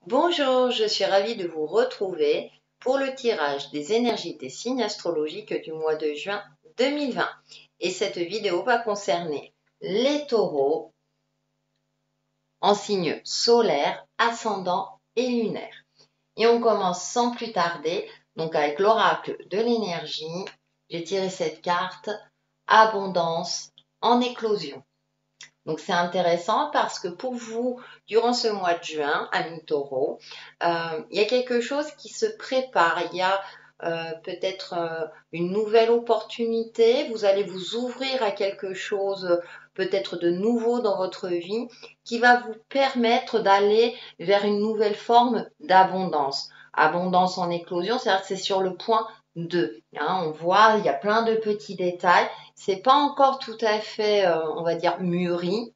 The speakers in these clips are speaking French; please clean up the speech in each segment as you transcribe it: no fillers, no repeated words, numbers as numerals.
Bonjour, je suis ravie de vous retrouver pour le tirage des énergies des signes astrologiques du mois de juin 2020. Et cette vidéo va concerner les taureaux en signe solaire, ascendant et lunaire. Et on commence sans plus tarder, donc avec l'oracle de l'énergie. J'ai tiré cette carte, abondance en éclosion. Donc c'est intéressant parce que pour vous, durant ce mois de juin, amis taureau, il y a quelque chose qui se prépare. Il y a peut-être une nouvelle opportunité. Vous allez vous ouvrir à quelque chose peut-être de nouveau dans votre vie qui va vous permettre d'aller vers une nouvelle forme d'abondance. Abondance en éclosion, c'est-à-dire que c'est sur le point 2. Hein, on voit, il y a plein de petits détails. C'est pas encore tout à fait, on va dire, mûri,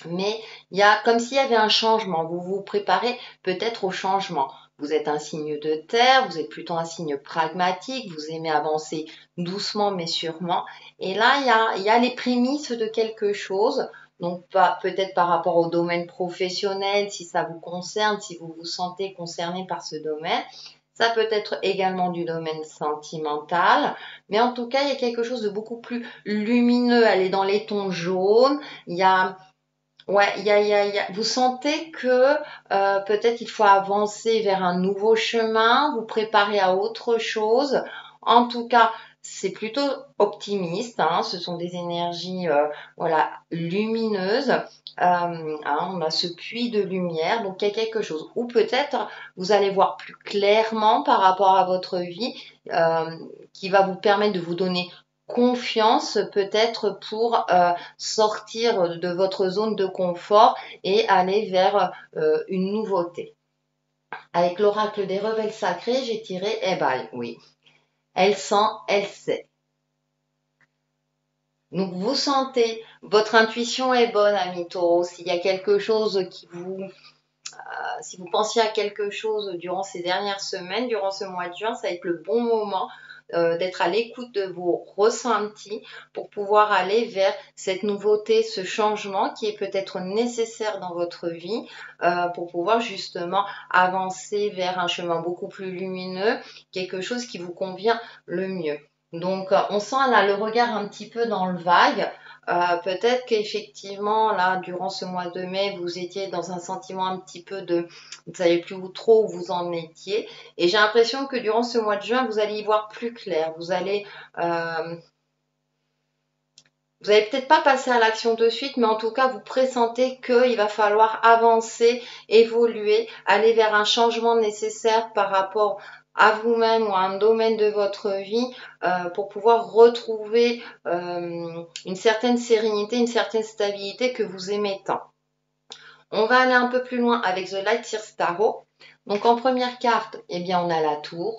mais il y a comme s'il y avait un changement. Vous vous préparez peut-être au changement. Vous êtes un signe de terre, vous êtes plutôt un signe pragmatique, vous aimez avancer doucement mais sûrement. Et là, il y a les prémices de quelque chose. Donc peut-être par rapport au domaine professionnel, si ça vous concerne, si vous vous sentez concerné par ce domaine. Ça peut être également du domaine sentimental, mais en tout cas, il y a quelque chose de beaucoup plus lumineux. Elle est dans les tons jaunes. Il y a Ouais, vous sentez que peut-être il faut avancer vers un nouveau chemin, vous préparer à autre chose. En tout cas, c'est plutôt optimiste, hein, ce sont des énergies voilà, lumineuses. Hein, on a ce puits de lumière, donc il y a quelque chose. Ou peut-être vous allez voir plus clairement par rapport à votre vie euh, qui va vous permettre de vous donner confiance peut-être pour sortir de votre zone de confort et aller vers une nouveauté. Avec l'oracle des rebelles sacrés, j'ai tiré Ebaï, oui. Elle sent, elle sait. Donc vous sentez, votre intuition est bonne, ami taureau. S'il y a quelque chose qui vous... si vous pensiez à quelque chose durant ces dernières semaines, durant ce mois de juin, ça va être le bon moment d'être à l'écoute de vos ressentis pour pouvoir aller vers cette nouveauté, ce changement qui est peut-être nécessaire dans votre vie pour pouvoir justement avancer vers un chemin beaucoup plus lumineux, quelque chose qui vous convient le mieux. Donc on sent là le regard un petit peu dans le vague. Peut-être qu'effectivement, là, durant ce mois de mai, vous étiez dans un sentiment un petit peu de, vous ne savez plus où trop où vous en étiez. Et j'ai l'impression que durant ce mois de juin, vous allez y voir plus clair. Vous allez peut-être pas passer à l'action de suite, mais en tout cas, vous pressentez qu'il va falloir avancer, évoluer, aller vers un changement nécessaire par rapport à vous-même ou à un domaine de votre vie pour pouvoir retrouver une certaine sérénité, une certaine stabilité que vous aimez tant. On va aller un peu plus loin avec The Light Seers Tarot. Donc en première carte, eh bien on a la tour.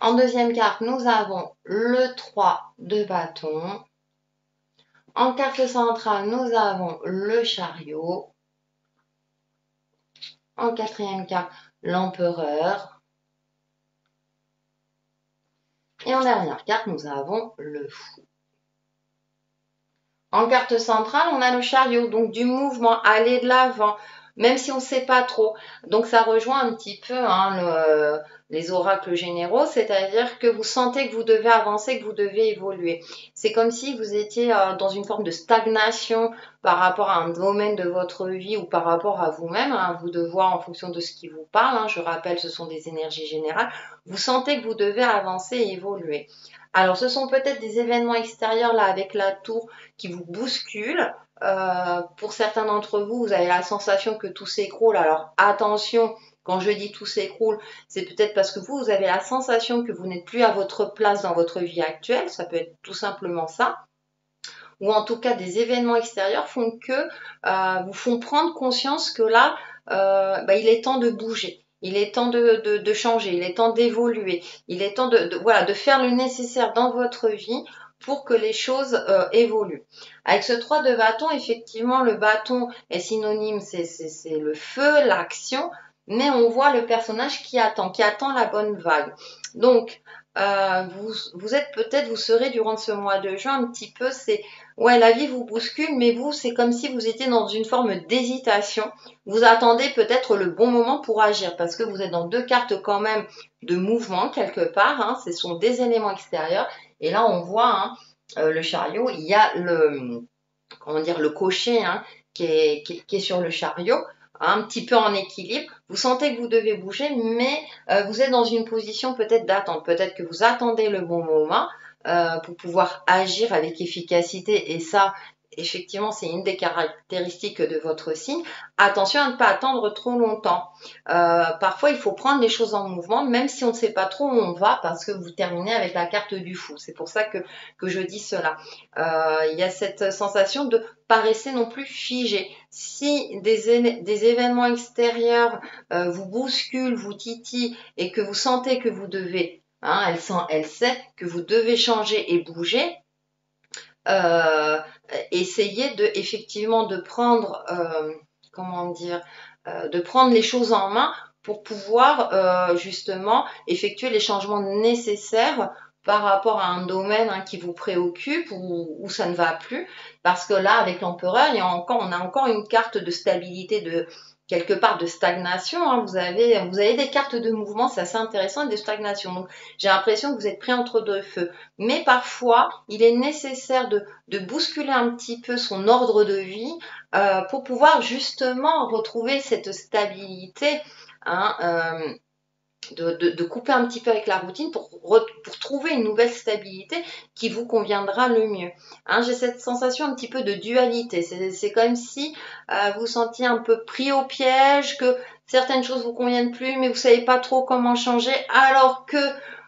En deuxième carte, nous avons le 3 de bâton. En carte centrale, nous avons le chariot. En quatrième carte, l'empereur. Et en dernière carte, nous avons le fou. En carte centrale, on a le chariot, donc du mouvement, aller de l'avant, même si on ne sait pas trop. Donc ça rejoint un petit peu les oracles généraux, c'est-à-dire que vous sentez que vous devez avancer, que vous devez évoluer. C'est comme si vous étiez dans une forme de stagnation par rapport à un domaine de votre vie ou par rapport à vous-même, hein, vous de voir en fonction de ce qui vous parle. Hein, je rappelle, ce sont des énergies générales. Vous sentez que vous devez avancer et évoluer. Alors, ce sont peut-être des événements extérieurs là avec la tour qui vous bousculent. Pour certains d'entre vous, vous avez la sensation que tout s'écroule. Alors, attention, quand je dis tout s'écroule, c'est peut-être parce que vous avez la sensation que vous n'êtes plus à votre place dans votre vie actuelle. Ça peut être tout simplement ça. Ou en tout cas, des événements extérieurs font que vous font prendre conscience que là, il est temps de bouger. Il est temps de changer, il est temps d'évoluer, il est temps de faire le nécessaire dans votre vie pour que les choses évoluent. Avec ce 3 de bâton, effectivement, le bâton est synonyme, c'est le feu, l'action, mais on voit le personnage qui attend la bonne vague. Donc, vous serez durant ce mois de juin un petit peu, ouais, la vie vous bouscule, mais vous, c'est comme si vous étiez dans une forme d'hésitation. Vous attendez peut-être le bon moment pour agir, parce que vous êtes dans deux cartes quand même de mouvement quelque part, hein, ce sont des éléments extérieurs, et là on voit hein, le chariot, il y a comment dire, le cocher hein, qui est sur le chariot, un petit peu en équilibre. Vous sentez que vous devez bouger, mais vous êtes dans une position peut-être d'attente. Peut-être que vous attendez le bon moment pour pouvoir agir avec efficacité. Et ça, effectivement, c'est une des caractéristiques de votre signe. Attention à ne pas attendre trop longtemps. Parfois, il faut prendre les choses en mouvement, même si on ne sait pas trop où on va, parce que vous terminez avec la carte du fou. C'est pour ça que je dis cela. Il y a cette sensation de pas rester non plus figé. Si des événements extérieurs vous bousculent, vous titillent et que vous sentez que vous devez, hein, elle sait que vous devez changer et bouger, essayez effectivement de prendre, comment dire, de prendre les choses en main pour pouvoir justement effectuer les changements nécessaires par rapport à un domaine hein, qui vous préoccupe ou où ça ne va plus. Parce que là, avec l'empereur, on a encore une carte de stabilité, de quelque part de stagnation. Hein. Vous avez des cartes de mouvement, c'est assez intéressant, et de stagnation. Donc, j'ai l'impression que vous êtes pris entre deux feux. Mais parfois, il est nécessaire de bousculer un petit peu son ordre de vie pour pouvoir justement retrouver cette stabilité. Hein, de couper un petit peu avec la routine pour trouver une nouvelle stabilité qui vous conviendra le mieux. Hein, j'ai cette sensation un petit peu de dualité. C'est comme si vous sentiez un peu pris au piège, que certaines choses vous conviennent plus, mais vous savez pas trop comment changer, alors que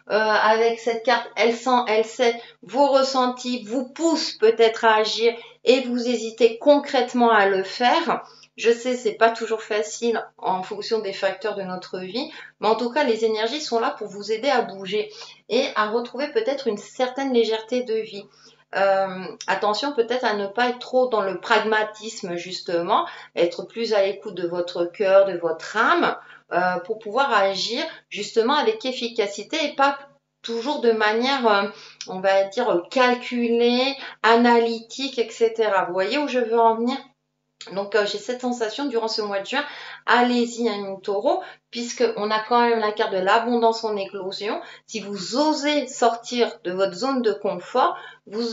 avec cette carte, elle sent, elle sait, vos ressentis vous poussent peut-être à agir et vous hésitez concrètement à le faire. Je sais, c'est pas toujours facile en fonction des facteurs de notre vie, mais en tout cas, les énergies sont là pour vous aider à bouger et à retrouver peut-être une certaine légèreté de vie. Attention peut-être à ne pas être trop dans le pragmatisme justement, être plus à l'écoute de votre cœur, de votre âme, pour pouvoir agir justement avec efficacité et pas toujours de manière, on va dire, calculée, analytique, etc. Vous voyez où je veux en venir? Donc j'ai cette sensation durant ce mois de juin, allez-y un taureau, puisqu'on a quand même la carte de l'abondance en éclosion. Si vous osez sortir de votre zone de confort, vous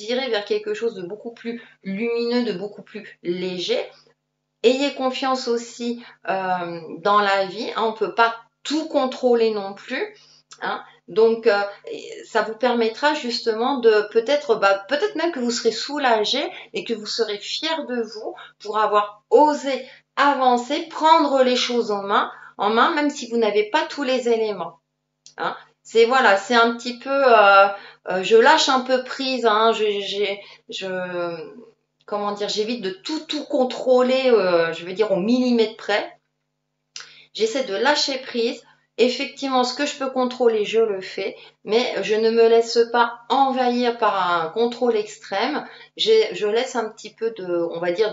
irez vers quelque chose de beaucoup plus lumineux, de beaucoup plus léger. Ayez confiance aussi dans la vie, hein, on ne peut pas tout contrôler non plus. Hein. Donc, ça vous permettra justement de peut-être même que vous serez soulagé et que vous serez fier de vous pour avoir osé avancer, prendre les choses en main, même si vous n'avez pas tous les éléments. Hein. C'est voilà, c'est un petit peu, je lâche un peu prise. Hein, comment dire, j'évite de tout contrôler, je veux dire au millimètre près. J'essaie de lâcher prise. Effectivement, ce que je peux contrôler, je le fais, mais je ne me laisse pas envahir par un contrôle extrême. Je laisse un petit peu on va dire,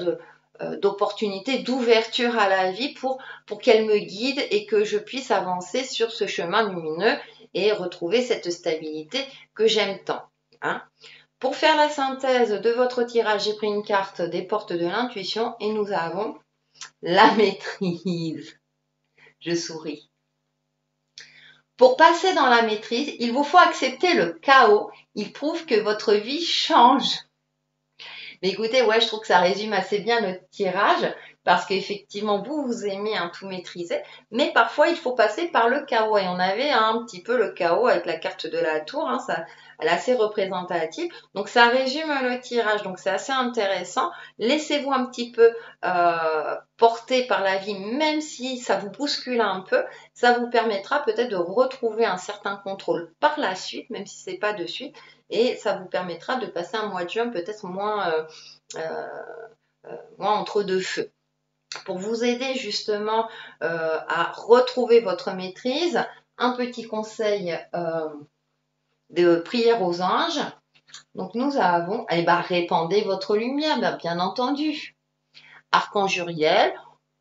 d'opportunité, d'ouverture à la vie pour qu'elle me guide et que je puisse avancer sur ce chemin lumineux et retrouver cette stabilité que j'aime tant. Hein. Pour faire la synthèse de votre tirage, j'ai pris une carte des portes de l'intuition et nous avons la maîtrise. Je souris. Pour passer dans la maîtrise, il vous faut accepter le chaos. Il prouve que votre vie change. Mais écoutez, ouais, je trouve que ça résume assez bien le tirage parce qu'effectivement, vous aimez tout maîtriser, mais parfois, il faut passer par le chaos. Et on avait un petit peu le chaos avec la carte de la tour, hein, elle est assez représentative. Donc, ça résume le tirage. Donc, c'est assez intéressant. Laissez-vous un petit peu porter par la vie, même si ça vous bouscule un peu. Ça vous permettra peut-être de retrouver un certain contrôle par la suite, même si c'est pas de suite. Et ça vous permettra de passer un mois de juin peut-être moins entre deux feux. Pour vous aider justement à retrouver votre maîtrise, un petit conseil de prière aux anges. Donc nous avons, répandez votre lumière, bien entendu. Archange Uriel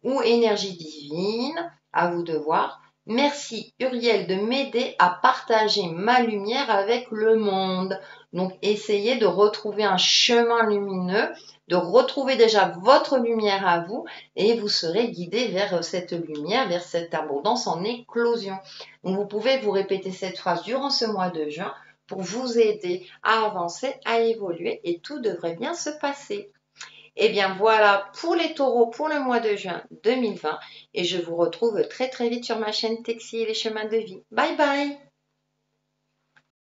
ou énergie divine, à vous de voir. Merci Uriel de m'aider à partager ma lumière avec le monde. Donc essayez de retrouver un chemin lumineux, de retrouver déjà votre lumière à vous et vous serez guidé vers cette lumière, vers cette abondance en éclosion. Donc vous pouvez vous répéter cette phrase durant ce mois de juin pour vous aider à avancer, à évoluer et tout devrait bien se passer. Et bien voilà pour les taureaux pour le mois de juin 2020 et je vous retrouve très très vite sur ma chaîne Texi et les chemins de vie. Bye bye!